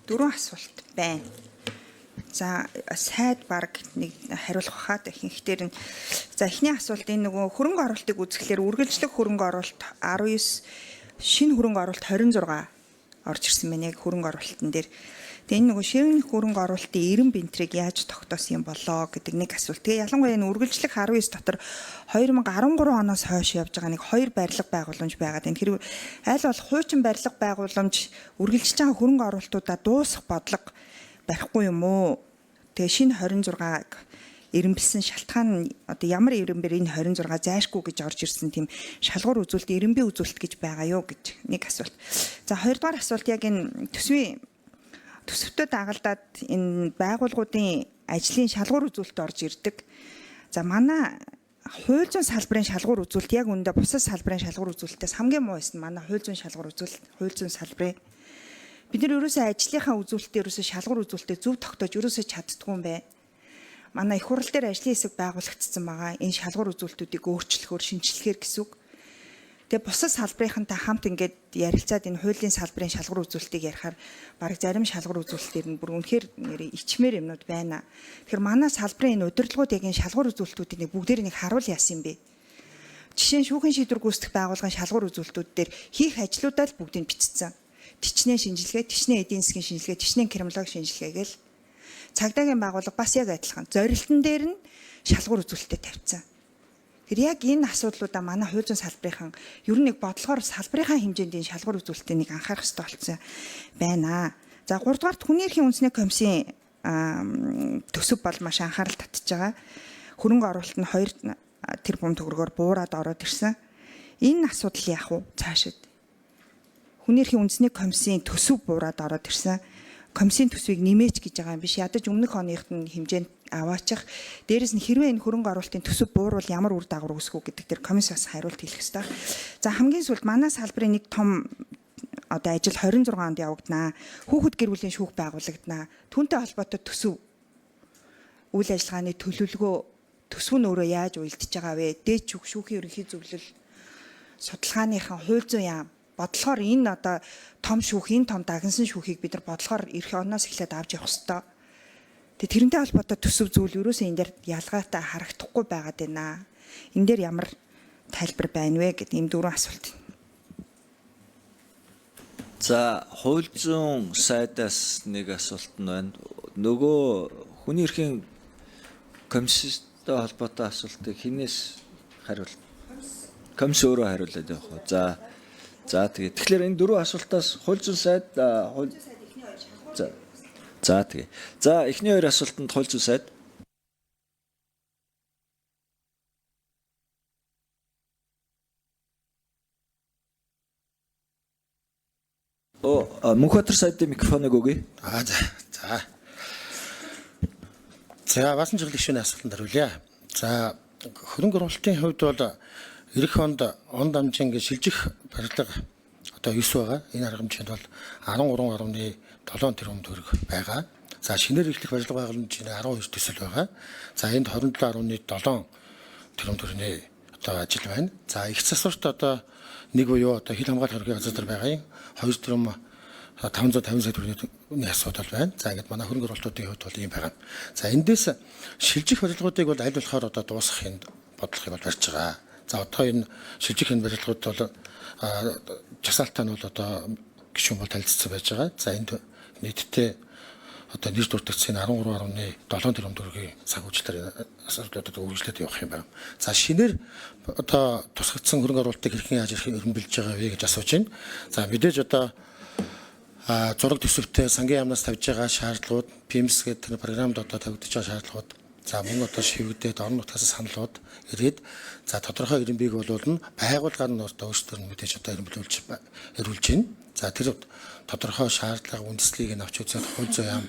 4 асуулт байна. За сайд баг нэг хариулах хаад ихэнхтэр нь за эхний асуулт энэ нөгөө хөрөнгө оруулалтыг үзэхлээр үргэлжлэх хөрөнгө оруулалт 19 шинэ хөрөнгө оруулалт 26 орж ирсэн байна яг хөрөнгө оруулалтын дээр. Тэгээ энэ нөгөө шинэ хөрөнгө оруулалтын 90 бинтрийг яаж тогтоосон юм болоо гэдэг нэг асуулт. Тэгээ ялангуяа энэ үргэлжлэх 19 дотор 2013 оноос хойш явж байгаа нэг 2 барилга байгууламж байгаад энэ хэрэг аль бол хуучин барилга байгууламж үргэлжлэж байгаа хөрөнгө оруулалтуудаа дуусгах бодлого барихгүй юм уу? Тэгээ шинэ 26-г эренбэлсэн шалтгаан нь одоо ямар эренбэр энэ 26 зайшгүй гэж орж ирсэн тийм шалгуур үзүүлэлт эренбийн үзүүлэлт гэж байгаа юу гэж нэг асуулт. За хоёрдугаар асуулт яг энэ төсөвтөд дагалдаад энэ байгууллагуудын ажлын шалгуур үзүүлэлт орж ирдэг. За манай хууль зүйн салбарын шалгуур үзүүлэлт яг үүндээ бусад салбарын шалгуур үзүүлэлтээс хамгийн муу байсан манай хууль зүйн шалгуур үзүүлэлт хууль зүйн салбарын бид нар ерөөсөө ажлынхаа үзүүлэлтээ ерөөсөө шалгуур үзүүлэлтээ зөв тогтоож ерөөсөө чаддгүй юм байна. Манай их хурал дээр ажлын хэсэг байгуулагдсан байгаа. Энэ шалгуур үзүүлэлтүүдийг өөрчлөхөөр шинжилэхээр гэсэн үг. Тэгээ бусад салбарынхантай хамт ингээд ярилцаад энэ хуулийн салбарын шалгуур үзүүлэлтийг ярихаар бараг зарим шалгуур үзүүлэлтээр нь бүр үнэхээр ичмээр юмнууд байна. Тэгэхээр манай салбарын энэ удирдлагууд яг энэ шалгуур үзүүлэлтүүдийг бүгдээр нэг харуул яасан юм бэ? Жишээ нь шүүхийн шийдвэр гүйцэтгэх байгууллагын шалгуур үзүүлэлтүүд дээр хийх ажлуудаа л бүгдийг бичсэн. Тичнээ шинжилгээ, тичнээ эдийн засгийн шинжилгээ, тичнээ криминологи шинжилгээ гээл цагдаагийн байгууллага бас яг адилхан зорилтон дээр нь шалгуур үзүүлэлтээ тавьсан. Тэр яг энэ асуудлуудаа манай хууль зүйн салбарынхан ер нь нэг бодлогоор салбарынхаа хэмжээнд энэ шалгуур үзүүлэлтийг нэг анхаарах хэрэгтэй болсон байна. За 3 дугаарт хүний эрхийн үндэсний комиссийн төсөв бол маш анхаарал татж байгаа. Хөрөнгө оруулалт нь 2 тэрбум төгрөгөөр буураад ороод ирсэн. Энэ асуудал яах вэ? Цаашид хүний эрхийн үндэсний комиссийн төсөв буураад ороод ирсэн. Комиссийн төсвийг нэмээч гэж байгаа юм биш. Ядаж өмнөх оныхт нь хэмжээнд аваачих. Дээрээс нь хэрвээ энэ хөрөнгө оруулалтын төсөв буурвал ямар үр дагавар үүсэх вэ гэдэг дээр комисс бас хариулт хэлэх ёстой. За хамгийн сүүлд манай салбарын нэг том одоо ажил 26 онд явагдана. Хүүхэд гэр бүлийн шүүх байгуулагдана. Түүнтэй холбоотой төсөв үйл ажиллагааны төлөвлөгөө төсөв нь өөрөө яаж уялдж байгаа вэ? Дээд шүүхийн ерөнхий зөвлөл судалгааныхан хууль зүйн яам бодлохоор энэ одоо том шүүх, энэ том дагнсан шүүхийг бид нар бодлохоор эх оноос эхлээд авч явах хэрэгтэй. Тэгээ тэрнтэй холбоотой төсөв зүйл ерөөсөө энэ дээр ялгаатай харагдахгүй байгаад байна. Энэ дээр ямар тайлбар байна вэ гэдэг ийм 4 асуулт. За хууль зүйн сайдаас нэг асуулт нь байна. Нөгөө хүний эрхийн комисстэй холбоотой асуултыг хинээс хариулт? Комисс өөрөө хариулаад явах уу? За тэгээ. Тэгэхээр энэ 4 асуултаас хууль зүйн сайд За тэгээ. За эхний 2 асуултанд хууль зүйн сайд Мөнхбаатар сайдын микрофоныг өгье. За. За баасан чиглэл гишүүний асуултанд хариулъя. За хөрөнгө оруулалтын хувьд бол эх онд он дамжин шилжих барилга одоо 9 байгаа. Энэ арга хэмжээнд бол 13.7 тэрбум төгрөг байгаа. За шинээр эхлэх барилга байгууламжийн 12 төсөл байгаа. За энд 27.7 тэрбум төгрөгийн одоо ажил байна. За их засварт одоо нэг буюу одоо хил хамгаалах хэргийн газар дээр байгаа 2 тэрбум 550 сая төгрөгийн асуудал байна. За ингээд манай хөрөнгө оруулалтуудын хувьд бол ийм байгаа. За эндээс шилжих барилгуудыг бол аль болохоор одоо дуусгахын бодлогыг бол барьж байгаа. За одоо энэ шилжих энэ барилгууд бол жагсаалтаа нь бол одоо гишүүн бол танилцсан байж байгаа. За энд нийтдээ одоо нэр дурдгдсан 13.7 тэрбум төгрөгийн санхүүжилтээр асуудлуудад үргэлжлээд явах юм байна. За шинээр одоо тусгагдсан хөрөнгө оруулалтыг хэрхэн яаж өрнөмбөлж байгаа вэ гэж асууж байна. За мэдээж одоо зураг төсөвтэй сангийн яамнаас тавьж байгаа шаардлагууд, PIMS гэдэг програмд одоо тавигдж байгаа шаардлагууд, за мөн одоо шивгдээд орон нутгаас саналууд ирээд за тодорхой эренбийг бол байгууллагаар нь одоо өөрсдөр нь мэдээж одоо эренбүүлж байна. За тэр тодорхой шаардлага үндэслэлийг нь авч үзээд хууль зүйн яам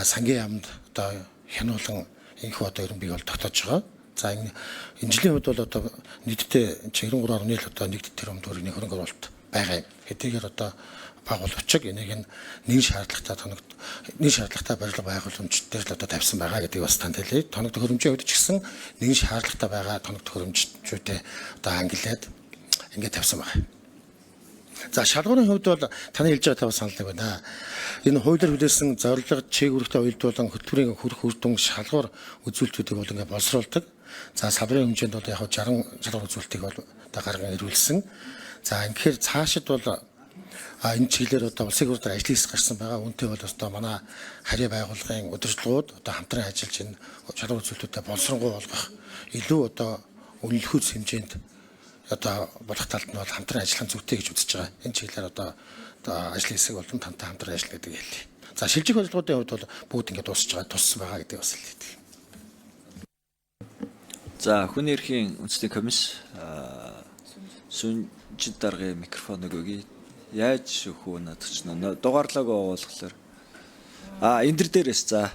сангийн яамд одоо хянуулан энэхүү одоо эренбийг бол тогтоож байгаа. За энэ жилийн хувьд бол одоо нийтдээ 93.1 одоо 1 тэрбум төгрөгийн хөрөнгө оруулалт байгаа юм. Хэдийгээр одоо байгуулагчид энийг нэг шаардлагатай барилга байгууламж дээр л одоо тавьсан байгаа гэдгийг бас танд хэлье. Тоног төхөөрөмжийн хувьд ч гэсэн нэг шаардлагатай байгаа тоног төхөөрөмжчүүдэд одоо ангилаад ингээд тавьсан байна. За шалгуурын хувьд бол таны хэлж байгаа таваа санал байна. Энэ хуулиар хүлээсэн зорилго чиглэлтэй уялдуулан хөтөлбөрийн хүрэх үр дүн шалгуур үзүүлэлтүүдийг бол ингээд боловсруулдаг. За салбарын хэмжээнд бол яг 60 шалгуур үзүүлэлтийг бол одоо гарган ирүүлсэн. За ингээд цаашид бол энэ чиглэлээр одоо улсын хурлаар ажил хийх гарсан байгаа. Үүнтэй бол одоо манай харьяа байгууллагын удирдлагууд одоо хамтран ажиллаж энэ шалгуур үзүүлэлтүүдэд боловсронгуй болгох илүү одоо үнэлэхүйц хэмжээнд одоо болох талд нь бол хамтран ажиллах зүйтэй гэж үзэж байгаа. Энэ чиглэлээр одоо ажлын хэсэг болон тантай хамтран ажиллах гэдэг хэлье. За шилжих бодлогын хувьд бол бүгд ингээд дуусч байгаа, туссан байгаа гэдэг бас хэлээ. За хүний эрхийн үндэсний комисс Сүнжид даргын микрофоныг өгье. Яаж өгөх вэ надад ч нөө дугаарлаагаа оолглохлоор энэ дээрээс за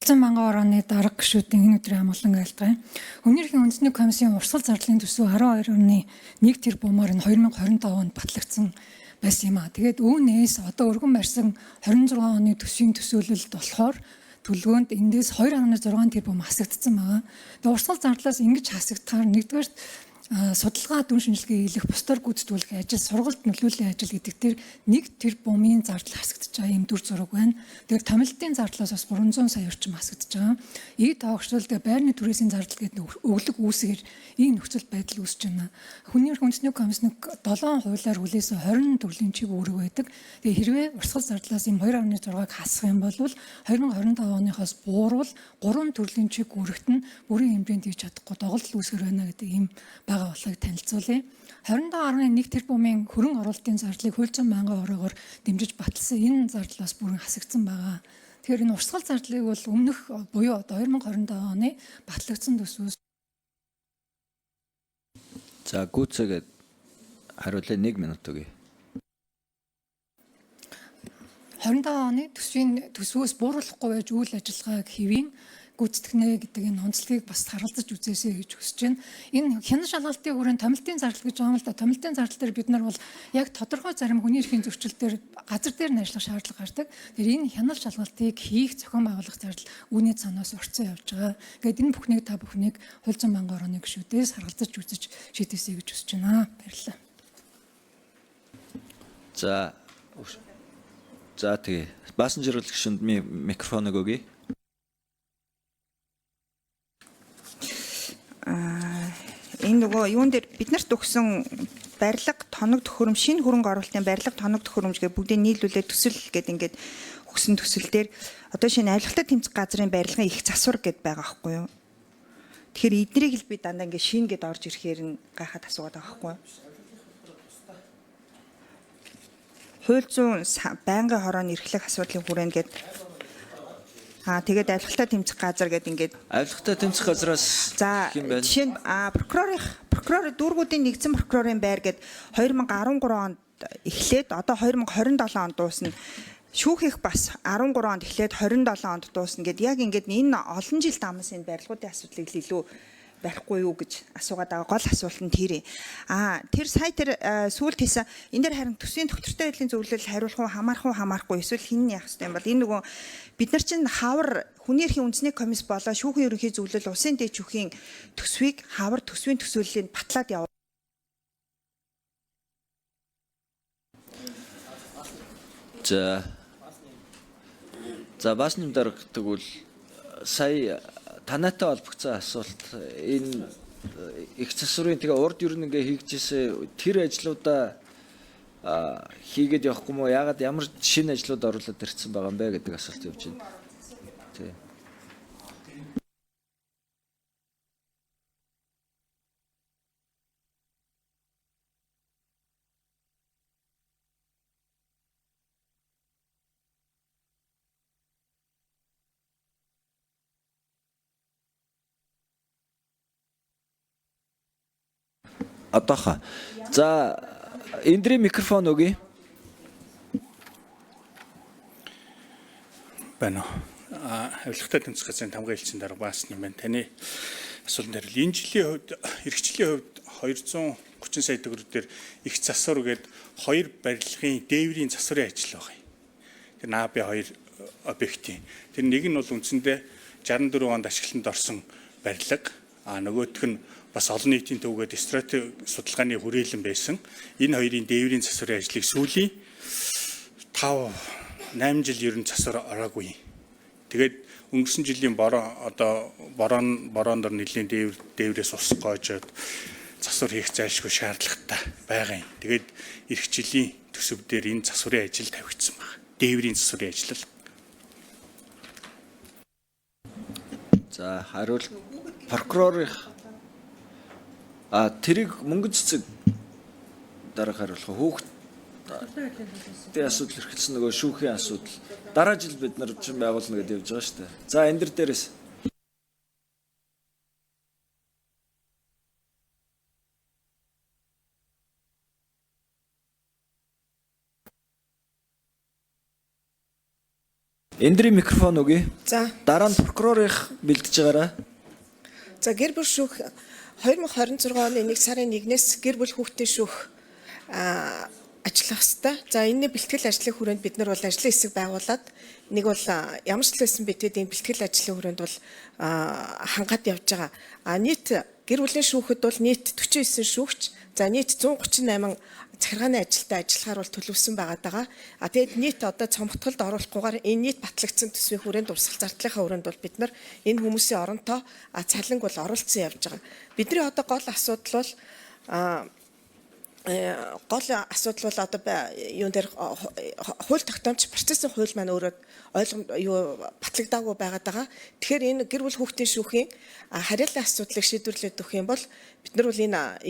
Мянган орны дарга гишүүдийн энэ өдрийн амгалан айлтгая. Хүний эрхийн үндэсний комиссийн урсгал зардлын төсөв 12.1 тэрбумаар нь 2025 онд батлагдсан байсан юм а. Тэгээд үүнээс одоо өргөн барьсан 26 оны төсвийн төсөөлөлд болохоор төлөвөнд эндээс 2.6 тэрбум хасагдсан байгаа. Тэгээд урсгал зардлаас ингэж хасагдахаар нэгдүгээр судалгаа дүн шинжилгээ хийх, бусдаар гүйцэтгүүлэх ажил, сургалт нөлөөллийн ажил гэдэг дээр 1 тэрбумын зардал хасагдаж байгаа юм дүр зураг байна. Тэгэхээр томилтын зардлаас бас 300 сая орчим хасагдаж байгаа. Ийд тоогчлолд байрны түрээсийн зардал гэдэг өглөг үүсгээр ийм нөхцөл байдал үүсэж байна. Хүний эрхийн үндэсний комисс 7 хуулиар хүлээсэн 20 төрлийн чиг үүрэг байдаг. Тэгээ хэрвээ урсгал зардлаас ийм 2.6-г хасах юм бол 2025 оныхоос бууруул 3 төрлийн чиг үүрэгт нь бүрийн хэмжээнд хийж чадахгүй доголдол үүсгэр байна гэдэг ийм байгаа болохыг танилцуулъя. 27.1 тэрбумын хөрөн оруулалтын зардлыг хуульцсан мянган оройгоор дэмжиж баталсан энэ зардал бас бүрэн хасагдсан байгаа. Тэгэхээр энэ урсгал зардлыг бол өмнөх буюу 2025 оны батлагдсан төсвөөс за гүцээгээд хариулъя 1 минут өгье. 25 оны төсвөөс бууруулахгүй байж үйл ажиллагааг хэвийн гүйцэтгэнэ гэдэг энэ онцлогийг бас харгалзаж үзээсэй гэж хүсэж байна. Энэ хянан шалгалтын хүрээнд томилтын зардал гэж байгаа юм л да. Томилтын зардал дээр бид нар бол яг тодорхой зарим хүний эрхийн зөрчил дээр газар дээр нь ажиллах шаардлага гардаг. Тэгэхээр энэ хянал шалгалтыг хийх зохион байгуулах зардал үүний цаанаас урцсан явж байгаа. Ингээд энэ бүхнийг та бүхнийг хуульцсан мянган орны гишүүдээс харгалзаж үзэж шийдээсэй гэж хүсэж байна. Баярлалаа. За тэгээ пассажир гишүүнд микрофоныг өгье. Энэ нөгөө юун дээр бид нарт өгсөн барилга тоног төхөөрөм шинэ хөрөнгө оруулалтын барилга тоног төхөөрөмж гэдэг бүгдийг нийлүүлээд төсөл гэдэг ингээд өгсөн төсөл дээр одоо шинэ авилгатай тэмцэх газрын барилгын их засвар гэдээ байгаа байхгүй юу. Тэгэхээр эднийг л би дандаа ингээд шинэ гэдээ орж ирэхээр нь гайхаад асуугаад байгаа байхгүй юу. Хууль зүйн байнгын хорооны эрхлэх асуудлын хүрээнд гэдэг тэгээд авилгатай тэмцэх газар гэдэг ингээд авилгатай тэмцэх газраас за жишээ нь прокурор дүүргүүдийн нэгдсэн прокурорын байр гээд 2013 онд эхлээд одоо 2027 онд дуусна. Шүүхих бас 13 онд эхлээд 27 онд дуусна гэд яг ингээд энэ олон жил дамс энэ барилгуудын асуудлыг илүү барихгүй юу гэж асуугаад байгаа гол асуулт нь тэр. Тэр сая тэр сүүлд хийсэн энэ дээр харин төсвийн доктортой байдлын зөвлөл хариулах уу хамаарахгүй эсвэл хин яах ёстой юм бол энэ нөгөө бид нар чинь хавар хүний эрхийн үндэсний комисс болоо шүүхийн ерөнхий зөвлөл улсын дэд шүүхийн төсвийг хавар төсвийн төсөөллийг батлаад яв. За бас нэм дарга тэгвэл сая танаатай холбогдсон асуулт энэ их засварын тэгээ урд ер нь ингээ хийгдчихсэн тэр ажлуудаа хийгээд явахгүй мó ягаад ямар шинэ ажлууд оруулаад ирсэн байгаа юм бэ гэдэг асуулт явж байна. Тий. Атаха. За эндрийн микрофон өгье. Байна. Авилгатай тэмцэх газрын тамгын элчин дарга бас юм байна. Таны асуултанд хариул. Энэ жилийн хувьд эрхчлэлийн хувьд 230 сая төгрөгөөр их засвар гээд 2 барилгын дээврийн засварын ажил байгаа юм. Тэр НАБ 2 объектын. Тэр нэг нь бол үндсэндээ 64 онд ашиглалтанд орсон барилга, нөгөөх нь бас олон нийтийн төвгээд стратеги судалгааны хүрээлэн байсан. Энэ хоёрын дээврийн засварын ажлыг сүүлийн 5-8 жил ер нь засвар ороогүй. Тэгээд өнгөрсөн жилийн бороонд нэлийн дээврээс ус гоожоод засвар хийх зайлшгүй шаардлагатай байгаа юм. Тэгээд эх жилийн төсөв дээр энэ засварын ажил тавигдсан байна. Дээврийн засварын ажил. За хариулт прокурорын тэрийг мөнгө цэцэг дараах хариулах хүүхдийн асуудал эрхэлсэн нөгөө шүүхийн асуудал дараа жил бид нар чинь байгуулна гэдээ явж байгаа шүү дээ. За энэ дээрээс Эндрийн микрофон өгье. За. Дараа нь прокурорын бэлдэж байгаараа. За гэр бүл шүүх 2026 оны 1 сарын 1-ээс гэр бүл хүүхдийн шүүх ажиллах ёстой. За энэний бэлтгэл ажлын хүрээнд бид нар бол ажлын хэсэг байгуулад нэг бол ямар ч байсан бидэд энэ бэлтгэл ажлын хүрээнд бол хангаад явж байгаа. Нийт гэр бүлийн шүүхэд бол нийт 49 шүүгч, за нийт 138 захиргааны ажилдаа ажиллахаар бол төлөвлөсөн байгаа. Тэгээд нийт одоо цомгтголд оруулахгүйгээр энэ нийт батлагдсан төсвийн хүрээнд урсгал зардлынхаа хүрээнд бол бид нар энэ хүмүүсийн оронтой цалинг бол оруулсан явж байгаа. Бидний одоо гол асуудал бол одоо юун дээр хууль тогтоомч процессын хууль маань өөрөө батлагдаагүй байгаа. Тэгэхээр энэ гэр бүл хүүхдийн шүүхийн харьяаллын асуудлыг шийдвэрлээд өгөх юм бол бид нар бол энэ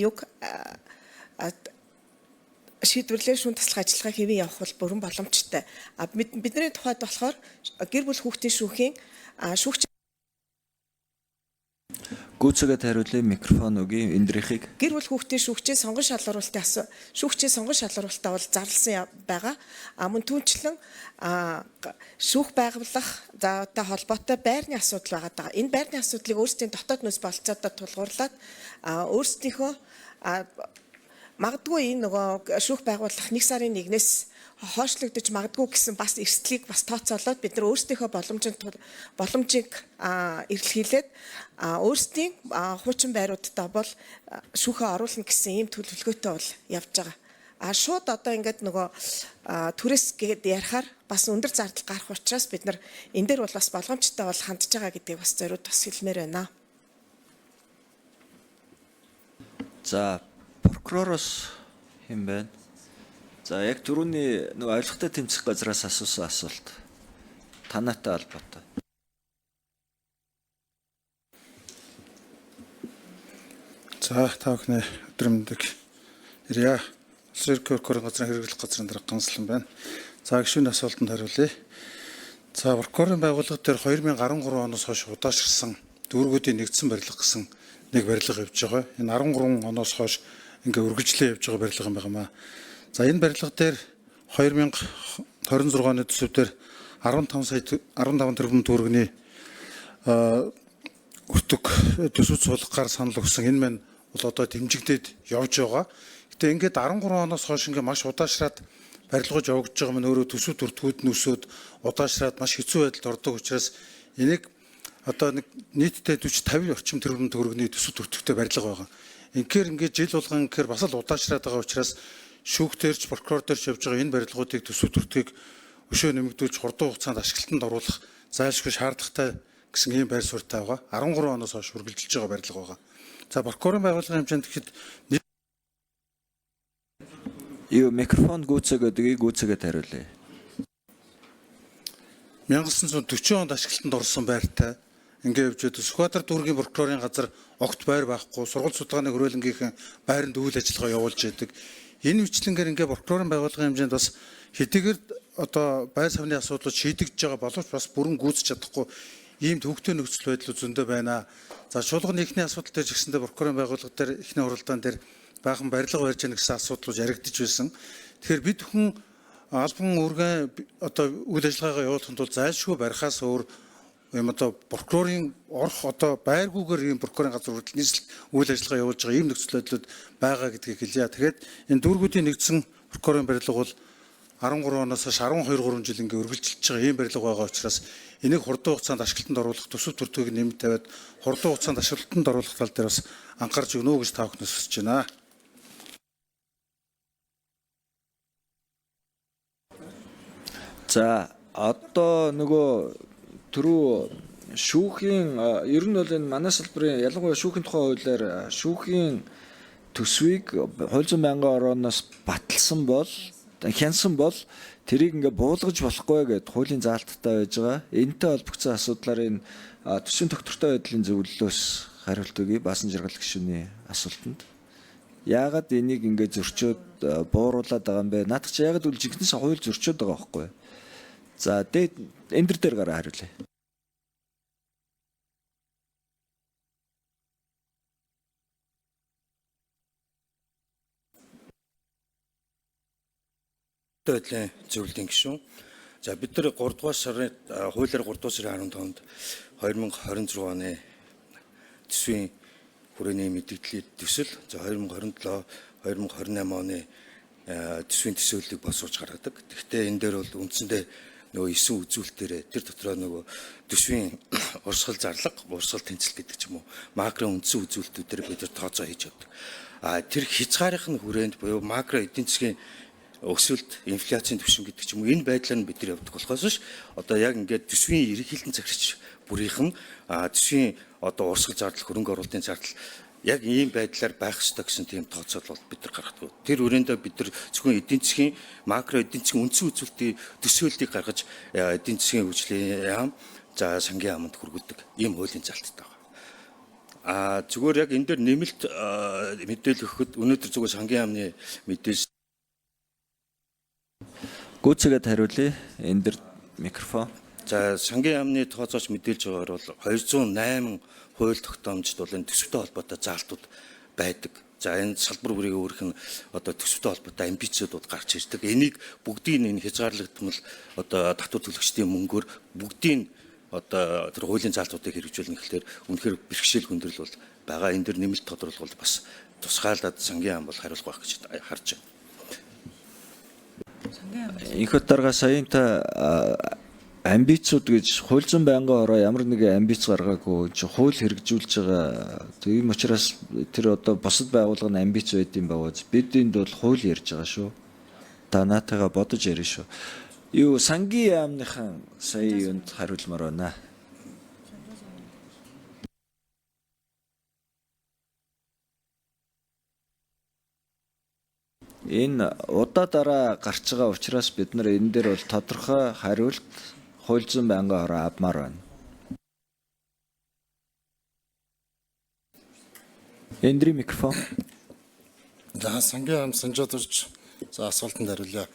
шийдвэрлэх шүүн таслах ажиллагаа хэвэн явах бол бүрэн боломжтой. Бидний тухайд болохоор гэр бүл хүүхдийн шүүхийн шүүгч гүйцэтгэд хариулъя микрофон өгье Эндрихийг. Гэр бүл хүүхдийн шүүгчийн сонгон шалгаруулалтаа бол зарласан байгаа. Мөн түүнчлэн шүүх байгуулах заавартай холбоотой байрны асуудал байгаа. Энэ байрны асуудлыг өөрсдийн дотоод нөөц болцоодоо тулгуурлаад өөрсдийнхөө магадгүй энэ нөгөө шүүх байгуулах 1 сарын 1-ээс хойшлогдож магадгүй гэсэн бас эрсдлийг бас тооцоолоод бид нар өөрсдийнхөө боломжийг эрэлхийлээд өөрсдийн хуучин байруудаа бол шүүхээ оруулна гэсэн ийм төлөвлөгөөтэй бол явж байгаа. Шууд одоо ингээд нөгөө түрээс гээд ярихаар бас өндөр зардал гарах учраас бид нар энэ дээр бол бас болгоомжтой бол хандж байгаа гэдгийг бас зориуд бас хэлмээр байна. За прокуророос хэн байна? За яг түрүүний нөгөө авилгатай тэмцэх газраас асуусан асуулт танаатай холбоотой. За та бүхний өдөр мэндийг ирье. Улсын ерөнхий прокурорын газрын хэрэглэх газрын дарга Ганслан байна. За гишүүний асуултанд хариулъя. За прокурорын байгууллага дээр 2013 оноос хойш удаашрсан дүүргүүдийн нэгдсэн барилга гэсэн нэг барилга явж байгаа. Энэ 13 оноос хойш ингээ үргэлжлэн явж байгаа барилга юм байна. За энэ барилга дээр 2026 оны төсөв дээр 15 тэрбум төгрөгийн өртөг төсөв суулгахаар санал өгсөн. Энэ маань бол одоо дэмжигдээд явж байгаа. Гэтэ ингээд 13 оноос хойш ингээ маш удаашраад барилгаж явагдаж байгаа маань өөрөө төсөв төртгүүд нь өсөөд удаашраад маш хэцүү байдалд ордог учраас энийг одоо нэг нийтдээ 40-50 орчим тэрбум төгрөгийн төсөв төртгөтэй барилга байгаа. Инхээр ингээд жил болгон инхээр бас л удаашраад байгаа учраас шүүгтэрч прокурорч явж байгаа энэ барилгуудыг төсөв төртгийг өшөө нэмэгдүүлж хурдан хугацаанд ашиглалтанд оруулах зайлшгүй шаардлагатай гэсэн ийм байр суурьтай байгаа. 13 оноос хойш үргэлжилж байгаа барилга байгаа. За прокурорын байгууллагын хэмжээнд гэхэд микрофон гүйцэгээд хариулъя. 1940 онд ашиглалтанд орсон байртай ингээ явж байгаа. Сүхбаатар дүүргийн прокурорын газар огт байр байхгүй, сургууль судалгааны хөрөөлөнгийнхэн байранд үйл ажиллагаа явуулж байдаг. Энэ мэтлэнгээр ингээ прокурорын байгууллагын хэмжээнд бас хэдийгээр одоо байр савны асуудлууд шийдэгдэж байгаа боловч бас бүрэн гүйцэж чадахгүй ийм төвөгтэй нөхцөл байдал зөндөө байна. За чуулганы эхний асуудал дээр ч гэсэндээ прокурорын байгууллага дээр эхний уралдаан дээр баахан барилга барьж яах гэсэн асуудлууд яригдж байсан. Тэгэхээр бид хүн албан үүргэн одоо үйл ажиллагаагаа явуулахын тулд зайлшгүй барихаас өөр юм одоо прокурорын орох одоо байргүйгээр ийм прокурорын газар хүртэл нийслэл үйл ажиллагаа явуулж байгаа ийм нөхцөл байдлууд байгаа гэдгийг хэлье. Тэгэхээр энэ дүүргүүдийн нэгдсэн прокурорын барилга бол 13 оноос хойш 12 3 жил ингээ үргэлжилж байгаа ийм барилга байгаа учраас энийг хурдан хугацаанд ашиглалтанд оруулах төсөв төртгийг нэмэлт тавиад хурдан хугацаанд ашиглалтанд оруулах тал дээр бас анхаарч өгнө гэж та бүхнээс хүсэж байна. За одоо нөгөө түрүү шүүхийн ер нь бол энэ манай салбарын ялангуяа шүүхийн тухай хуулиар шүүхийн төсвийг хууль зүйн байнгын орооноос баталсан бол хянсан бол тэрийг ингээ буулгаж болохгүй гэд хуулийн заалттай байж байгаа. Энэтэй холбогдсон асуудлаар энэ төсвийн тогтвортой байдлын зөвлөлөөс хариулт өгье баасан жаргал гишүүний асуултанд. Яагаад энийг ингээ зөрчөөд бууруулад байгаа юм бэ? Наадах чи яагаад үл жигнэс хууль зөрчөөд байгаа байхгүй юу? За энэ дээр гараа хариулъя. Байдлын зөвлөлийн гишүүн. За бид нар 3 дугаар сарын хуулиар 3 дугаар сарын 15-нд 2026 оны төсвийн хүрээний мэдээллийн төсөл за 2027 2028 оны төсвийн төсөөллийг боловсруулж гаргадаг. Гэхдээ энэ дээр бол үндсэндээ нөгөө 9 үзүүлэлтээр тэр дотроо нөгөө төсвийн урсгал зарлага, урсгал тэнцэл гэдэг ч юм уу макро үндсэн үзүүлэлтүүдээр бид нар тооцоо хийж явдаг. Тэр хязгаарынх нь хүрээнд буюу макро эдийн засгийн өсөлт, инфляцийн түвшин гэдэг ч юм уу энэ байдлаар нь бид нар явдаг болохоос биш одоо яг ингээд төсвийн ерөнхийлөлтөнд захирч бүрийнх нь төсвийн одоо урсгал зардал хөрөнгө оруулалтын зардал яг ийм байдлаар байх ёстой гэсэн тийм тооцоол бол бид нар гаргадаг. Тэр өрөөндөө бид нар зөвхөн эдийн засгийн макро эдийн засгийн үндсэн үзүүлэлтийн төсөөллийг гаргаж эдийн засгийн хөгжлийн яам за сангийн яамд хүргэдэг ийм хуулийн залттай байна. Зүгээр яг энэ дээр нэмэлт мэдээлэл өгөхөд өнөөдөр зүгээр сангийн яамны мэдээлэл Гүцэгээд хариулъя. Энэ дэр микрофон. За сангийн яамны тооцооч мэдээлж байгаагаар бол 208 хууль тогтоомжид бол энэ төсөвтэй холбоотой заалтууд байдаг. За энэ салбар бүрийн өөрөх нь одоо төсөвтэй холбоотой амбицуудууд гарч ирдэг. Энийг бүгдийг энэ хязгаарлагдмал одоо татвар төлөгчдийн мөнгөөр бүгдийг одоо тэр хуулийн заалтуудыг хэрэгжүүлнэ гэхлээр үнэхээр бэрхшээл хүндрэл бол байгаа. Энэ дэр нэмэлт тодорхойлол бас тусгаалаад сангийн яам бол хариулах байх гэж харж байна. Инхот дарга саянта амбицууд гэж хууль зүйн байнгын ороо ямар нэгэн амбиц гаргаагүй хууль хэрэгжүүлж байгаа. Тийм учраас тэр одоо бусад байгууллагын амбиц байдсан бавууз бид энд бол хууль ярьж байгаа шүү. Та наатайгаа бодож ярина шүү. Юу сангийн яамныхан сая юунд хариулмаар байна. Энэ удаа дараа гарч байгаа учраас бид нар энэ дээр бол тодорхой хариулт хууль зүйн байнгын ороо авмаар байна. Эндри микрофон. За сангийн яам санжаадурч за асуултанд хариулъя.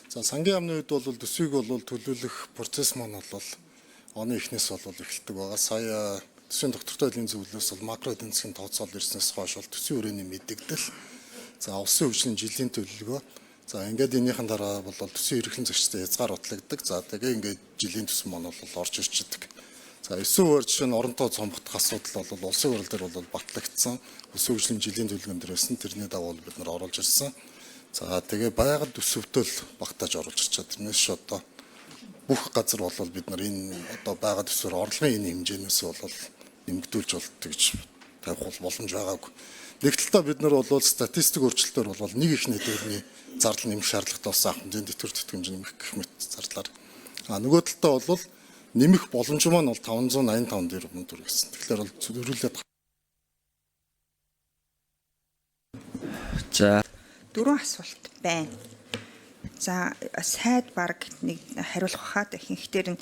За сангийн яамны үед бол төсвийг бол төлөвлөх процесс маань бол оны эхнээс бол эхэлдэг байгаа. Сая төсвийн доктортой байдлын зөвлөлөөс бол макро эдийн засгийн тооцоол ирснээс хойш бол төсвийн хүрээний мэдэгдэл за улсын хөгжлийн жилийн төлөвлөгөө за ингээд энийхэн дараа бол төсвийн эрхлэн зочдтой хязгаар батлагддаг. За тэгээ ингээд жилийн төсөв маань бол орж ирчдэг. За 9 өөр жишээ нь оронтой цомгдох асуудал бол улсын хурал дээр бол батлагдсан. Улсын хөгжлийн жилийн төлөвлөгөөнд дээрсэн тэрний дагуу бид нар оруулж ирсэн. За тэгээ байгаль төсөвтөл багтааж оруулж ирчээ. Тэрнээс ш одоо бүх газар бол бид нар энэ одоо байгаль төсвөр орлогын энэ хэмжээнээс бол нэмэгдүүлж болдог гэж тавих боломж байгаагүй. Нэг талдаа бид нар бол статистик өөрчлөлтөөр бол нэг их нэдвэрний зардал нэмэх шаардлагатай болсон ахмадын дэвтэр тэтгэмж нэмэх гэх мэт зардлаар. Нөгөө талдаа бол нэмэх боломж маань бол 585 төгрөг гэсэн. Тэгэхээр бол зөрүүлээд За 4 асуулт байна. За сайд баг нэг хариулах хаад ихэнхтэр нь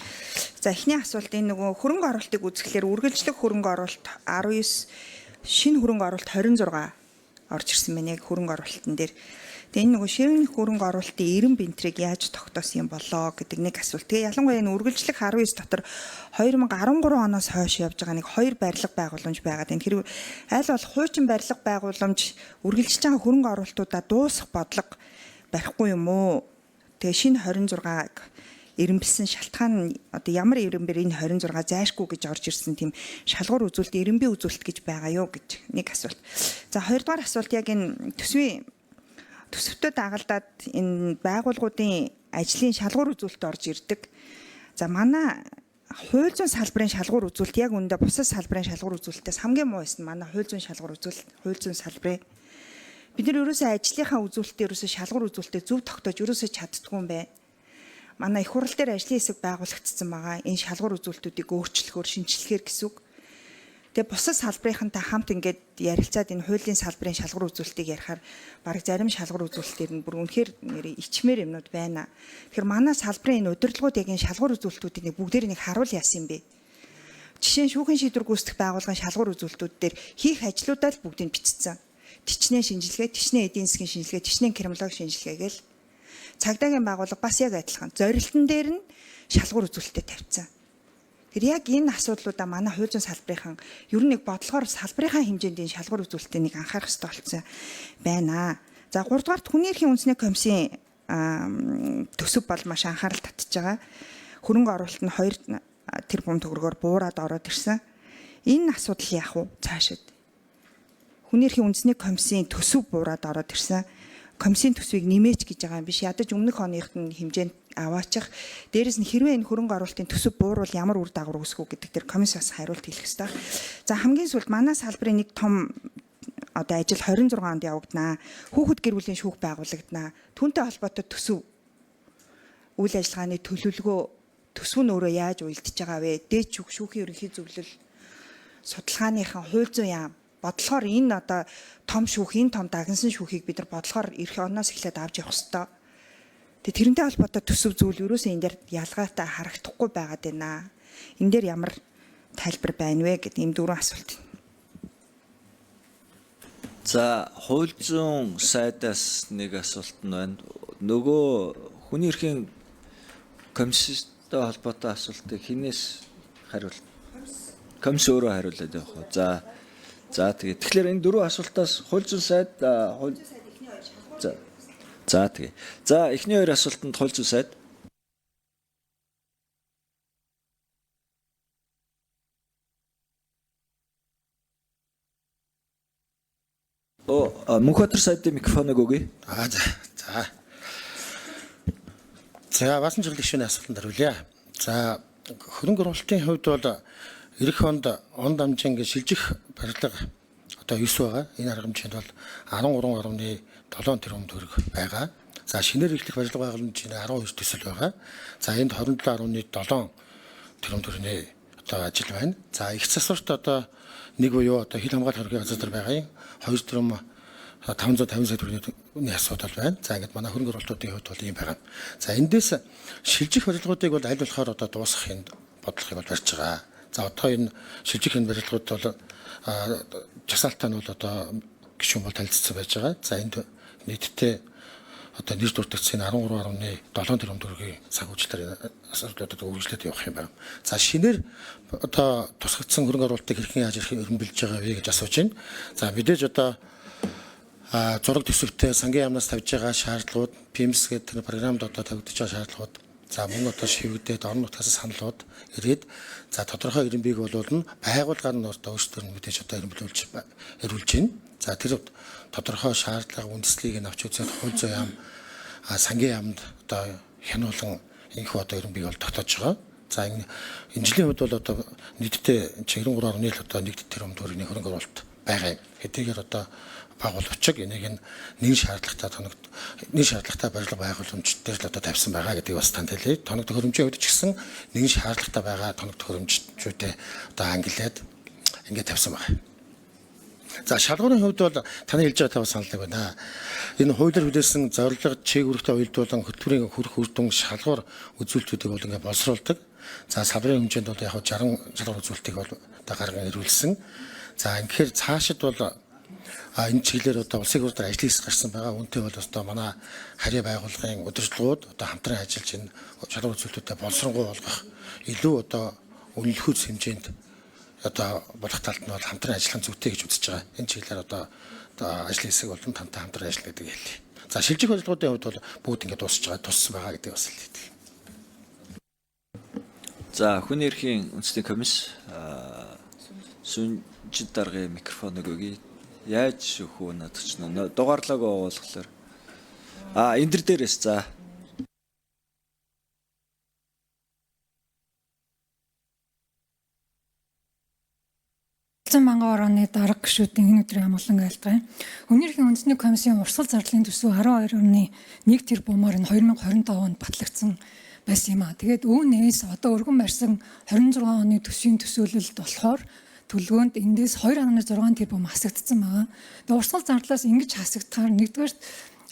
за эхний асуулт энэ нөгөө хөрөнгө оруулалтыг үзэхлээр үргэлжлэх хөрөнгө оруулалт 19 шинэ хөрөнгө оруулалт 26 орж ирсэн байна яг хөрөнгө оруулалтын дээр. Тэгээ энэ нөгөө шинэ хөрөнгө оруулалтын 90 бинтрийг яаж тогтоосон юм болоо гэдэг нэг асуулт. Тэгээ ялангуяа энэ үргэлжлэх 19 дотор 2013 оноос хойш явж байгаа нэг 2 барилга байгууламж байгаад энэ хэрэг аль бол хуучин барилга байгууламж үргэлжлэж байгаа хөрөнгө оруулалтуудаа дуусгах бодлого барихгүй юм уу? Тэгээ шинэ 26-г эренбэлсэн шалтгаан нь одоо ямар эренбэр энэ 26 зайшгүй гэж орж ирсэн тийм шалгуур үзүүлэлт эренбийн үзүүлэлт гэж байгаа юу гэж нэг асуулт. За хоёрдугаар асуулт яг энэ төсвийн төсөвтөө дагалдаад энэ байгууллагуудын ажлын шалгуур үзүүлэлт орж ирдэг. За манай хууль зүйн салбарын шалгуур үзүүлэлт яг үүндээ бусад салбарын шалгуур үзүүлэлтээс хамгийн муу байсан манай хууль зүйн шалгуур үзүүлэлт, хууль зүйн салбарын. Бид нар ерөөсөө ажлынхаа үзүүлэлтээ ерөөсөө шалгуур үзүүлэлтээ зөв тогтоож ерөөсөө чаддгүй юм байна. Манай их хурал дээр ажлын хэсэг байгуулагдсан байгаа. Энэ шалгуур үзүүлэлтүүдийг өөрчлөхөөр, шинжилгэхээр гэсэн үг. Тэгээ бусад салбарынхантай хамт ингээд ярилцаад энэ хуулийн салбарын шалгуур үзүүлэлтийг ярихаар бараг зарим шалгуур үзүүлэлтээр нь бүр үнэхээр ичмээр юмнууд байна. Тэгэхээр манай салбарын энэ удирдлагууд яг энэ шалгуур үзүүлэлтүүдийг бүгдээр нэг харуул яасан юм бэ? Жишээ нь шүүхийн шийдвэр гүйцэтгэх байгууллагын шалгуур үзүүлэлтүүд дээр хийх ажлуудаа л бүгдийг бичсэн. Тичнээ шинжилгээ, тичнээ эдийн засгийн шинжилгээ, тичнээ криминологи шинжилгээ гээл цагдаагийн байгууллага бас яг адилхан зорилтон дээр нь шалгуур үзүүлэлтээ тавьсан. Тэр яг энэ асуудлуудаа манай хууль зүйн салбарынхан ер нь нэг бодлогоор салбарынхаа хэмжээнд энэ шалгуур үзүүлэлтийг нэг анхаарах хэрэгтэй болсон байна. За 3 дугаарт хүний эрхийн үндэсний комиссийн төсөв бол маш анхаарал татж байгаа. Хөрөнгө оруулалт нь 2 тэрбум төгрөгөөр буураад ороод ирсэн. Энэ асуудал яах вэ цаашид? Хүний эрхийн үндэсний комиссийн төсөв буураад ороод ирсэн. Комиссийн төсвийг нэмээч гэж байгаа юм биш. Ядаж өмнөх оныхт нь хэмжээнд аваачих. Дээрээс нь хэрвээ энэ хөрөнгө оруулалтын төсөв буурвал ямар үр дагавар үүсэх үү гэдэг дээр комисс бас хариулт хэлэх ёстой. За хамгийн сүүлд манай салбарын нэг том одоо ажил 26 онд явагдана. Хүүхэд гэр бүлийн шүүх байгуулагдана. Түүнтэй холбоотой төсөв үйл ажиллагааны төлөвлөгөө төсөв нь өөрөө яаж уялдж байгаа вэ? Дээд шүүхийн ерөнхий зөвлөл судалгааныхан хууль зүйн яам бодлохоор энэ одоо том шүүх, энэ том дагнсан шүүхийг бид нар бодлохоор эх оноос эхлээд авч явах хэрэгтэй. Тэгээ тэрнтэй холбоотой төсөв зүйл ерөөсөө энэ дээр ялгаатай харагдахгүй байгаад байна. Энэ дээр ямар тайлбар байна вэ гэдэг ийм 4 асуулт. За хууль зүйн сайдаас нэг асуулт нь байна. Нөгөө хүний эрхийн комисстэй холбоотой асуултыг хинээс хариулт? Комисс өөрөө хариулаад явах уу? За тэгээ. Тэгэхээр энэ 4 асуултаас хууль зүйн сайд За тэгээ. За эхний 2 асуултанд хууль зүйн сайд. Мөнхбаатар сайдын микрофоныг өгье. За. За баасан жил гишүүний асуултанд хариулъя. За хөрөнгө оруулалтын хувьд бол эх онд он дамжин шилжих барилга одоо 9 байгаа. Энэ арга хэмжээнд бол 13.7 тэрбум төгрөг байгаа. За шинээр эхлэх барилга байгууламжийн хэмжээ 12 төсөл байгаа. За энд 27.7 тэрбум төгрөгийн одоо ажил байна. За их засварт одоо нэг буюу одоо хил хамгаалах хэргийн газар дээр байгаа 2 тэрбум 550 сая төгрөгийн асуудал байна. За ингээд манай хөрөнгө оруулалтын хувьд бол ийм байгаа. За эндээс шилжих барилгуудыг бол аль болохоор одоо дуусгахын бодлогыг бол барьж байгаа. За одоо энэ шилжих энэ барилгууд бол жагсаалтаа нь бол одоо гишүүн бол танилцсан байж байгаа. За энд нийтдээ одоо нэр дурдсан 13.7 тэрбум төгрөгийн санхүүжилтээр асуудлуудад үргэлжлээд явах юм байна. За шинээр одоо тусгагдсан хөрөнгө оруулалтыг хэрхэн яаж өргөнбөлж байгаа вэ гэж асууж байна. За мэдээж одоо зураг төсөвтэй сангийн яамнаас тавьж байгаа шаардлагууд, PIMS гэдэг програмд одоо тавигдж байгаа шаардлагууд, за мөн одоо шивгдээд орон нутгаас саналууд ирээд за тодорхой ирэмбийг бол байгууллагаар нь одоо өөрсдөө мэдээж одоо ирүүлж байна. За тэр тодорхой шаардлага үндэслэлийг нь авч үзээд хууль зүйн яам сангийн яамд одоо хянуулан энэхүү одоо ирэмбийг бол тогтоож байгаа. За энэ жилийн хувьд бол одоо нийтдээ 93.1 одоо 1 тэрбум төгрөгийн хөрөнгө оруулалт байгаа юм. Хэдийгээр одоо байгуулагчид энийг нэг шаардлагатай барилга байгууламж дээр л одоо тавьсан байгаа гэдгийг бас танд хэлье. Тоног төхөөрөмжийн хувьд ч гэсэн нэг шаардлагатай байгаа тоног төхөөрөмжчүүдээ одоо ангилаад ингээд тавьсан байгаа. За шалгуурын хувьд бол таны хэлж байгаа таваа санал нэг байна. Энэ хуулиар хүлээсэн зорилго чиг үүрэгтэй уялдуулан хөтөлбөрийн хүрэх үр дүн шалгуур үзүүлэлтүүдийг бол ингээд боловсруулдаг. За салбарын хэмжээнд бол яг 60 шалгуур үзүүлэлтийг бол одоо гарган ирүүлсэн. За ингээд цаашид бол энэ чиглэлээр одоо улсын хурлаар ажлын хэсэг гарсан байгаа. Үүнтэй бол одоо манай харьяа байгууллагын удирдлагууд одоо хамтран ажиллаж энэ шалгуур үзүүлэлтүүдэд боловсронгуй болгох илүү одоо үнэлэхүйц хэмжээнд одоо болох талд нь бол хамтран ажиллах зүйтэй гэж үзэж байгаа. Энэ чиглэлээр одоо ажлын хэсэг болон хамтаа хамтран ажиллах гэдэг хэлье. За шилжих барилгуудын хувьд бол бүгд ингээд туссан байгаа гэдэг бас хэлээ. За хүний эрхийн үндэсний комисс Сүнжид даргын микрофоныг өгье. Яаж өгөх вэ надад ч дугаарлаагаа оолглохлоор энэ дээрээс за Хөлзөн Манган орооны дарга гишүүдийн энэ өдрийн амгалан айлтгая. Хүний эрхийн үндэсний комиссийн урсгал зардлын төсөв 12.1 тэрбумаар нь 2025 онд батлагдсан байсан юм а. Тэгээд үүнээс одоо өргөн барьсан 26 оны төсвийн төсөөлөлд болохоор төлөвөнд эндээс 2.6 тэрбум хасагдсан байгаа. Тэгээд урсгал зардлаас ингэж хасагдахаар нэгдүгээр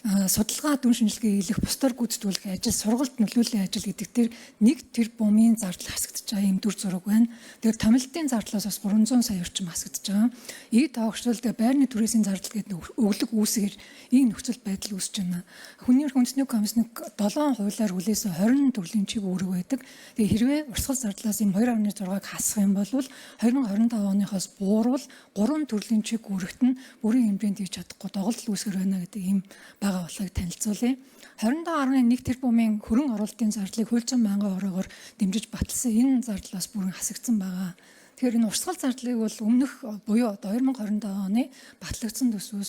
судалгаа дүн шинжилгээ хийх, бусдаар гүйцэтгүүлэх ажил, сургалт нөлөөллийн ажил гэдэг дээр 1 тэрбумын зардал хасагдаж байгаа юм дүр зураг байна. Тэгэхээр томилтын зардлаас бас 300 сая орчим хасагдаж байгаа. Ийд тоогчлолд байрны түрээсийн зардал гэдэг өглөг үүсгээр ийм нөхцөл байдал үүсэж байна. Хүний эрхийн үндэсний комиссны 7 хуулиар хүлээсэн 20 төрлийн чиг үүрэг байдаг. Тэгээ хэрвээ урсгал зардлаас ийм 2.6-г хасах юм бол 2025 оныхоос бууруул 3 төрлийн чиг үүрэгт нь бүрийн хэмжээнд хийж чадахгүй доголдол үүсгэр байна гэдэг ийм байгаа болохыг танилцуулъя. 27.1 тэрбумын хөрөн оруулалтын зардлыг Хөлзөн Манган ороогоор дэмжиж баталсан энэ зардлаас бүрэн хасагдсан байгаа. Тэгэхээр энэ урсгал зардлыг бол өмнөх буюу 2025 оны батлагдсан төсвөөс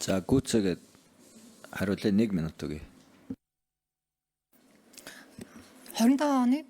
За гүцэгээд хариулъя 1 минут өгье. 25 оны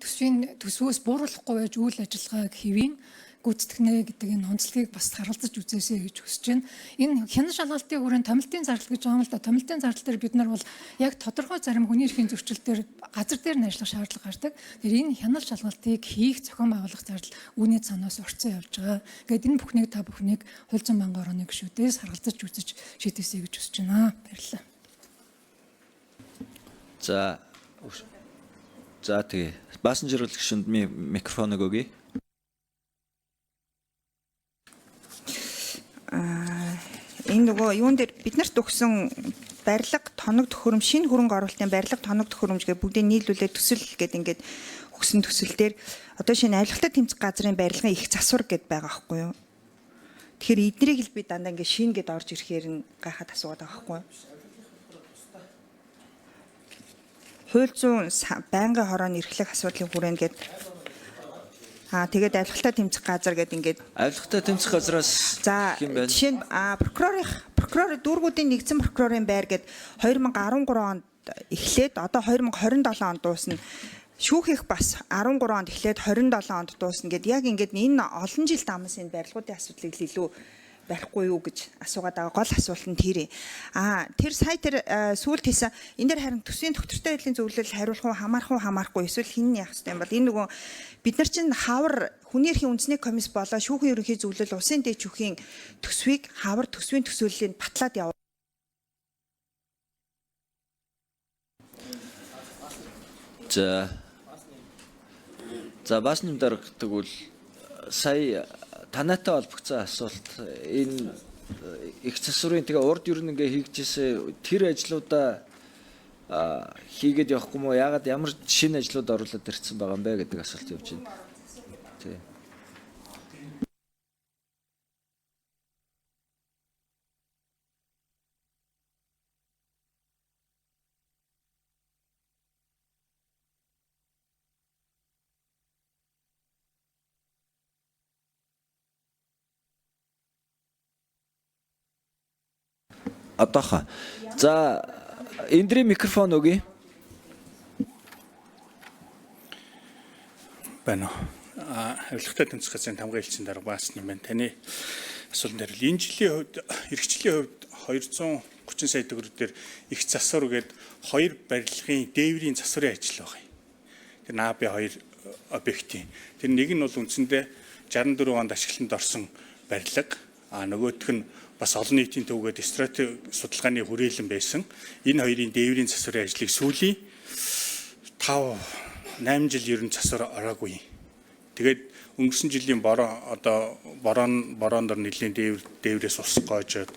төсвөөс бууруулахгүй байж үйл ажиллагааг хэвийн гүйцэтгэнэ гэдэг энэ онцлогийг бас харгалзаж үзээсэй гэж хүсэж байна. Энэ хянан шалгалтын хүрээнд томилтын зардал гэж байгаа юм л да. Томилтын зардал дээр бид нар бол яг тодорхой зарим хүний эрхийн зөрчил дээр газар дээр нь ажиллах шаардлага гардаг. Тэгэхээр энэ хянал шалгалтыг хийх зохион байгуулах зардал үүний цаанаас орцсон явж байгаа. Ингээд энэ бүхнийг та бүхнийг Хөлзөн Манган орооны гишүүдээс харгалзаж үзэж шийдээсэй гэж хүсэж байна. Баярлалаа. За тэгээ пассажир гишүүнд микрофоныг өгье. Энэ нөгөө юун дээр бид нарт өгсөн барилга тоног төхөөрөм шинэ хөрөнгө оруулалтын барилга тоног төхөөрөмж гэдэг бүгдийг нийлүүлээд төсөл гэдэг ингээд өгсөн төсөл дээр одоо шинэ авилгатай тэмцэх газрын барилгын их засвар гэдээ байгаа байхгүй юу. Тэгэхээр эднийг л би дандаа ингээд шинэ гэдээ орж ирэхээр нь гайхаад асуугаад байгаа байхгүй юу. Хууль зүйн байнгын хорооны эрхлэх асуудлын хүрээнд гэдэг тэгээд авилгатай тэмцэх газар гэдэг ингээд Авилгатай тэмцэх газраас за жишээ нь прокурор дүүргүүдийн нэгдсэн прокурорын байр гээд 2013 онд эхлээд одоо 2027 онд дуусна. Шүүхих бас 13 онд эхлээд 27 онд дуусна гэд яг ингээд энэ олон жил дамс энэ барилгуудын асуудлыг л илүү барихгүй юу гэж асуугаад байгаа гол асуулт нь тэр. Тэр сая тэр сүүлд хийсэн энэ дээр харин төсвийн доктортой байдлын зөвлөл хариулах уу хамаарахгүй эсвэл хин яах ёстой юм бол энэ нөгөө бид нар чинь хавар хүний эрхийн үндэсний комисс болоо шүүхийн ерөнхий зөвлөл улсын дэд шүүхийн төсвийг хавар төсвийн төсөөллийг батлаад яв. За бас нэм дарга тэгвэл сая танаатай холбогдсон асуулт энэ их засварын тэгээ урд ер нь ингээ хийгдчихсэн тэр ажлуудаа хийгээд явахгүй мó ягаад ямар шинэ ажлууд оруулаад ирсэн байгаа юм бэ гэдэг асуулт явж байна. Тий. Одоохон. За эндрийн микрофон өгье. Байна. Авилгатай тэмцэх газрын тамгын элчин дарга баас нэм байна. Таны асуултанд хариул. Энэ жилийн хувьд эрхчлэлийн хувьд 230 сая төгрөгөөр их засвар гээд 2 барилгын дээврийн засварын ажил байгаа юм. Тэр НАБ 2 объектын. Тэр нэг нь бол үндсэндээ 64 онд ашиглалтанд орсон барилга. Нөгөөх нь бас олон нийтийн төвгээд стратеги судалгааны хүрээлэн байсан. Энэ хоёрын дээврийн засварын ажлыг сүүлийн 5-8 жил ер нь засвар ороогүй. Тэгээд өнгөрсөн жилийн бороонд нэлийн дээврээс ус гоожоод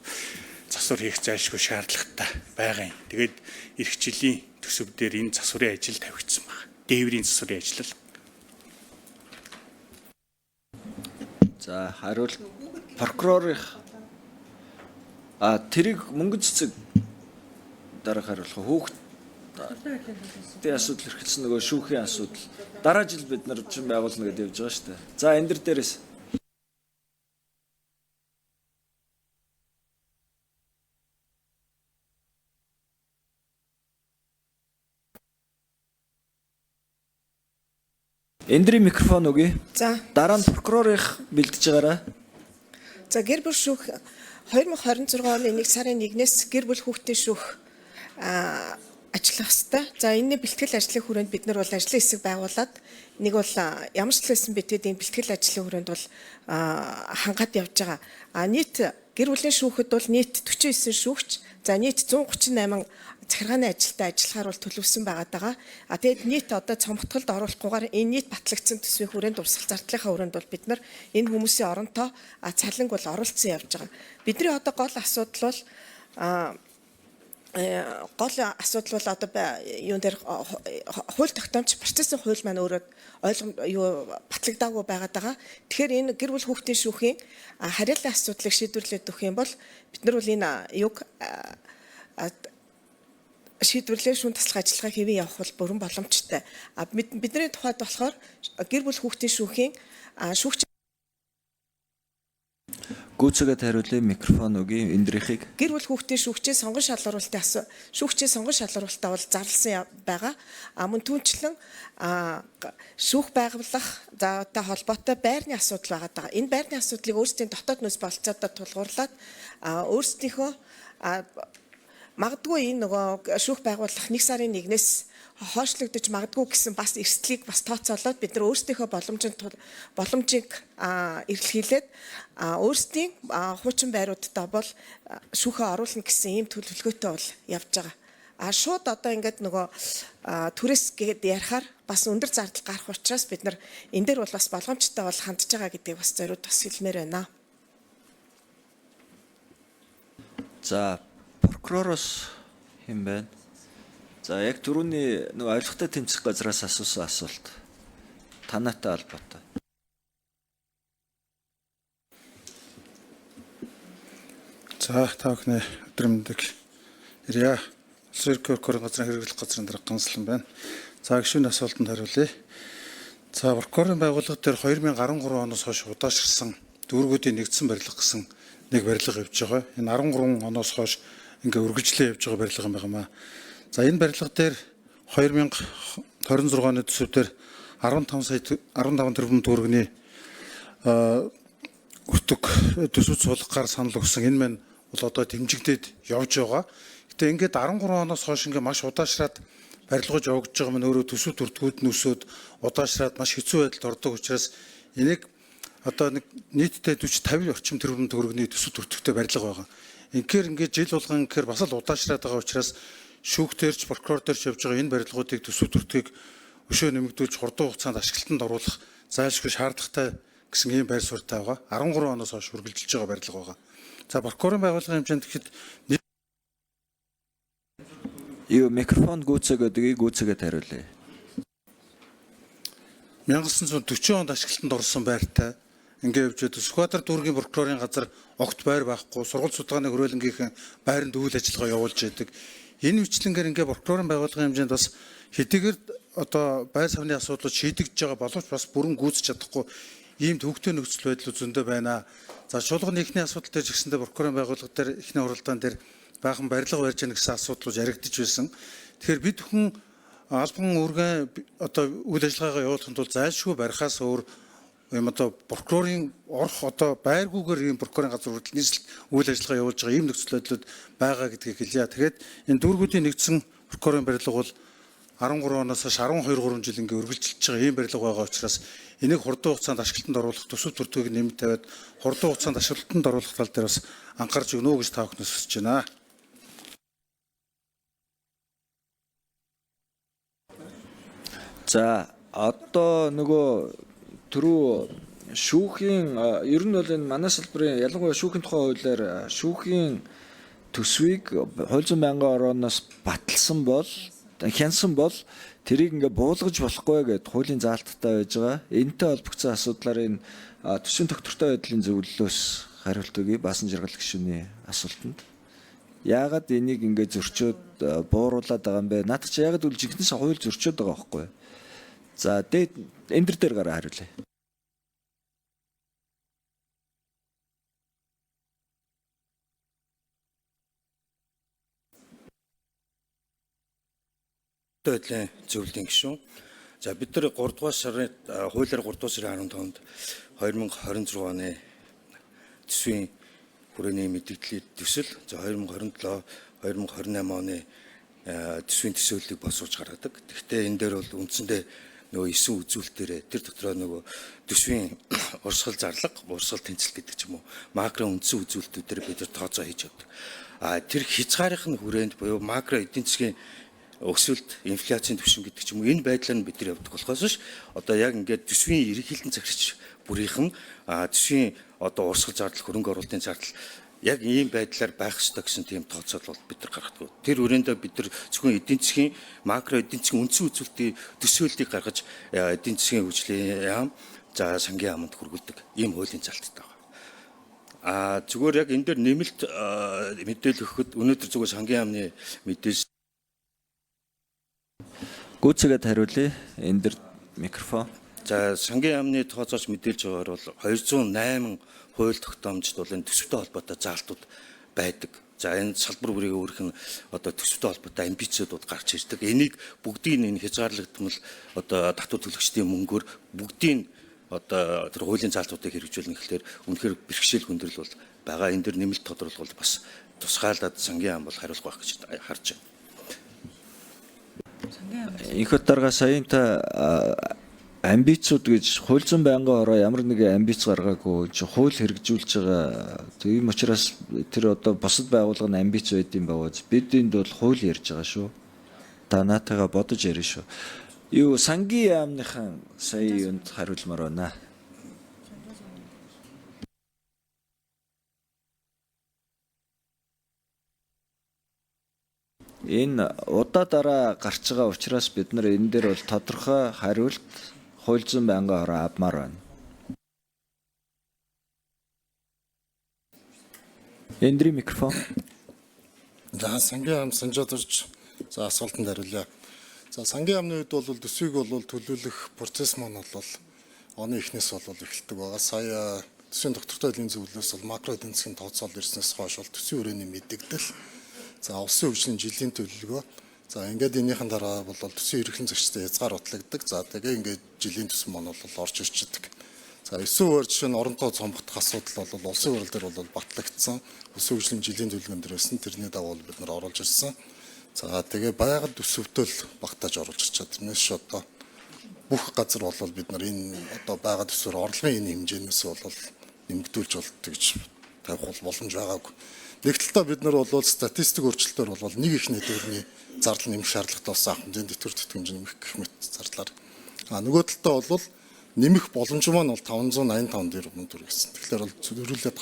засвар хийх зайлшгүй шаардлагатай байгаа юм. Тэгээд эх жилийн төсөв дээр энэ засварын ажил тавигдсан байна. Дээврийн засварын ажил. За хариул прокурорын тэрийг мөнгө цэцэг дараах хариулах хүүхдийн асуудал эрхэлсэн нөгөө шүүхийн асуудал дараа жил бид нар чинь байгуулна гэдээ явж байгаа шүү дээ. За энэ дээрээс Эндрийн микрофон өгье. За. Дараа нь прокурорын бэлдэж байгаарай. За гэр бүл шүүх 2026 оны 1 сарын 1-ээс гэр бүл хүүхдээ шүүх ажиллах хэвээр. За энэ бэлтгэл ажлын хүрээнд бид нар бол ажлын хэсэг байгуулад нэг бол ямар ч хэлсэн битүүдийн бэлтгэл ажлын хүрээнд бол хангаад явж байгаа. Нийт гэр бүлийн шүүхэд бол нийт 49 шүүгч, за нийт 138 захиргааны ажилтаа ажиллахаар бол төлөвлөсөн байгаа. Тэгээд нийт одоо цомгтголд оруулахгүйгээр энэ нийт батлагдсан төсвийн хүрээнд урсгал зардлынхаа хүрээнд бол бид нар энэ хүмүүсийн оронтой цалинг бол оруулсан явж байгаа. Бидний одоо гол асуудал бол одоо юун дээр хууль тогтоомч процессын хууль маань өөрөө батлагдаагүй байгаа. Тэгэхээр энэ гэр бүл хүүхдийн шүүхийн харьяаллын асуудлыг шийдвэрлээд өгөх юм бол бид нар бол энэ шийдвэрлэх шүүн таслах ажиллагаа хэвэн явах бол бүрэн боломжтой. Бидний тухайд болохоор гэр бүл хүүхдийн шүүхийн шүүгч Гүйцэтгэд хариулъя, микрофон өгье Эндрийнхийг. Гэр бүл хүүхдийн шүүгчийн сонгон шалгаруулалтаа бол зарласан байгаа. Мөн түүнчлэн шүүх байгуулах заавартай холбоотой байрны асуудал байгаа. Энэ байрны асуудлыг өөрсдийн дотоод нөөц болцоодоо тулгуурлаад өөрсдийнхөө магадгүй энэ нөгөө шүүх байгуулах 1 сарын 1-ээс хойшлогдож магадгүй гэсэн бас эрсдлийг бас тооцоолоод бид нар өөрсдийнхөө боломжийг эрэлхийлээд өөрсдийн хуучин байруудаа бол шүүхээ оруулна гэсэн ийм төлөвлөгөөтэй бол явж байгаа. Шууд одоо ингээд нөгөө түрээс гээд ярихаар бас өндөр зардал гарах учраас бид нар энэ дээр бол бас болгоомжтой бол хандж байгаа гэдгийг бас зориуд бас хэлмээр байна. За прокуророос хэн байна? За яг түрүүний нэг ойлгохтой тэмцэх газраас асуусан асуулт. Танаатай холбоотой. За та бүхний өдөр мэндийг ирье. Улсын ерөнхий прокурорын газрын хэрэглэх газрын дарга ганцлан байна. За гишүүний асуултанд хариулъя. За прокурорын байгууллага дээр 2013 оноос хойш удаашрсан дүүргүүдийн нэгдсэн барилга гэсэн нэг барилга явж байгаа. Энэ 13 оноос хойш ингээ үргэлжлэн явж байгаа барилга юм байна. За энэ барилга дээр 2026 оны төсөвдөр 15 тэрбум төгрөгийн өртөг төсөв суулгахаар санал өгсөн. Энэ маань бол одоо дэмжигдээд явж байгаа. Гэтэ ингээд 13 оноос хойш ингээ маш удаашраад барилгаж явагдаж байгаа маань өөрөө төсөв төртгүүд нь өсөөд удаашраад маш хэцүү байдалд ордог учраас энийг одоо нэг нийтдээ 40-50 орчим тэрбум төгрөгийн төсөв төртгөтэй барилга байгаа. Инхээр ингээд жил болгон инхээр бас л удаашраад байгаа учраас шүүгтэрч прокурорч явж байгаа энэ барилгуудыг төсөв төртгийг өшөө нэмэгдүүлж хурдан хугацаанд ашиглалтанд оруулах зайлшгүй шаардлагатай гэсэн ийм байр суурьтай байгаа. 13 оноос хойш үргэлжилж байгаа барилга байгаа. За прокурорын байгууллагын хэмжээнд гэхэд микрофон гүйцэгээд хариулъя. 1940 онд ашиглалтанд орсон байртай ингээ явж байгаа. Сүхбаатар дүүргийн прокурорын газар огт байр байхгүй, сургууль судалгааны хөрөөлөнгийнхэн байранд үйл ажиллагаа явуулж байдаг. Энэ үчлэнгээр ингээ прокурорын байгууллагын хэмжээнд бас хэдийгээр одоо байр савны асуудлууд шийдэгдэж байгаа боловч бас бүрэн гүйцэж чадахгүй ийм төвөгтэй нөхцөл байдал зөндөө байна. За шулганы эхний асуудал дээр ч гэсэндээ прокурорын байгууллага дээр эхний уралдаан дээр баахан барилга барьж яах гэсэн асуудлууд яригдж байсан. Тэгэхээр бид хүн албан үүргэн одоо үйл ажиллагаагаа явуулахын тулд зайлшгүй барихаас өөр юм одоо прокурорын орох одоо байргүйгээр ийм прокурорын газар хүртэл нийслэл үйл ажиллагаа явуулж байгаа ийм нөхцөл байдлууд байгаа гэдгийг хэлье. Тэгээд энэ дүүргүүдийн нэгдсэн прокурорын барилга бол 13 оноос хойш 12-3 жил ингээ үргэлжилж байгаа ийм барилга байгаа учраас энийг хурдан хугацаанд ашиглалтанд оруулах төсөв төртгийг нэмэлт тавиад хурдан хугацаанд ашиглалтанд оруулах тал дээр бас анхаарч өгнө гэж та бүхнээс хүсэж байна. За одоо нөгөө түрүү шүүхийн ер нь бол энэ манай салбарын ялангуяа шүүхийн тухай хуулиар шүүхийн төсвийг хууль зүйн байнгын орооноос баталсан бол хянсан бол тэрийг ингээ буулгаж болохгүй гэд хуулийн заалттай байж байгаа. Энэтэй холбогдсон асуудлаар энэ төсвийн тогтвортой байдлын зөвлөлөөс хариулт өгье баасан жаргал гишүүний асуултанд. Яагаад энийг ингээ зөрчөөд бууруулад байгаа юм бэ? Наад чи яагаад үл жигнэс хууль зөрчөөд байгаа байхгүй? За энэ дээр гараа хариулъя. байдлын зөвлөлийн гишүүн. За бид нар 3 дугаар сарын хуулиар 3 дугаар сарын 15-нд 2026 оны төсвийн хүрээний мэдээллийн төсөл за 2027 2028 оны төсвийн төсөөллийг боловсруулж гаргадаг. Гэхдээ энэ дээр бол үндсэндээ нөгөө 9 үзүүлэлтээр тэр дотроо нөгөө төсвийн урсгал зарлага, урсгал тэнцэл гэдэг ч юм уу макро үндсэн үзүүлэлтүүдээр бид нар тооцоо хийж явдаг. Тэр хязгаарийнх нь хүрээнд буюу макро эдийн засгийн өсөлт, инфляцийн түвшин гэдэг ч юм уу энэ байдлаар нь бид нар явдаг болохоос ш одоо яг ингээд төсвийн ерөнхийлөлтөнд цагирч бүрийнхэн төсвийн одоо урсгал зардал, хөрөнгө оруулалтын зардал яг ийм байдлаар байх ёстой гэсэн тийм тооцоол бол бид нар гаргадаг. Тэр хүрээндээ бид нар зөвхөн эдийн засгийн макро эдийн засгийн үндсэн үзүүлэлтийн төсөөллийг гаргаж эдийн засгийн хөгжлийн яам за сангийн яамд хүргэлдэг ийм хуулийн залттай байна. Зүгээр яг энэ дээр нэмэлт мэдээлэл өгөхөд өнөөдөр зүгээр сангийн яамны мэдээлэл Гүйцэтгэд хариулъя. Энэ дэр микрофон. за сангийн яамны тооцоолж мэдээлж байгаагаар бол 208 хууль тогтоомжд бол энэ төсөвтэй холбоотой заалтууд байдаг. За энэ салбар бүрийн өөрөх нь одоо төсөвтэй холбоотой амбицуудууд гарч ирдэг. Энийг бүгдийг энэ хязгаарлагдмал одоо татвар төлөгчдийн мөнгөөр бүгдийг одоо тэр хуулийн заалтуудыг хэрэгжүүлнэ гэхлээр үнэхээр бэрхшээл хүндрэл бол байгаа. Энэ дэр нэмэлт тодорхойлол бас тусгаалаад сангийн яам бол хариулах байх гэж харж байна. Инхот дарга саянта амбицууд гэж хууль зүйн байнгын ороо ямар нэгэн амбиц гаргаагүй хууль хэрэгжүүлж байгаа. Тийм учраас тэр одоо бусад байгууллагын амбиц байд юм баваз. Бид энд бол хууль ярьж байгаа шүү. Та наатайгаа бодож ярина шүү. Юу сангийн яамныхан сая юунд хариулмаар байна. Энэ удаа дараа гарч байгаа учраас бид нар энэ дээр бол тодорхой хариулт хууль зүйн байнгын ороо авмаар байна. Эндри микрофон. За сангийн яам санжаадурч за асуултанд хариулъя. За сангийн яамны үед бол төсвийг бол төлөвлөх процесс маань бол оны эхнээс бол эхэлдэг байгаа. Сая төсвийн доктортой эдийн зөвлөлөөс бол макро эдийн засгийн тооцоол ирснээс хойш бол төсвийн хүрээний мэдэгдэл за улсын хөгжлийн жилийн төлөвлөгөө за ингээд энийхэн дараа бол төсвийн эрхлэн зэгчтэй хязгаар батлагддаг. За тэгээ ингээд жилийн төсөв маань бол орж ирчдэг. За 9 өөр жишээ нь оронтой цомгдох асуудал бол улсын хурал дээр бол батлагдсан. Улсын хөгжлийн жилийн төлөвлөгөөнд дээрсэн тэрний дагуу бид нар оруулж ирсэн. За тэгээ байгаль төсөвтөл багтааж оруулж ирчээ. Тэрнээс ш одоо бүх газар бол бид нар энэ одоо байгаль төсвөр орлогын энэ хэмжээнээс бол нэмэгдүүлж болдог гэж тавих боломж байгаагүй. Нэг талдаа бид нар бол статистик өөрчлөлтөөр бол нэг их нийтийн зардал нэмэх шаардлагатай болсон ахмадын дэвтэр тэтгэмж нэмэх гэх мэт зардлаар. Нөгөө талдаа бол нэмэх боломж маань бол 585 төгрөг гэсэн. Тэгэхээр бол зөрүүлээд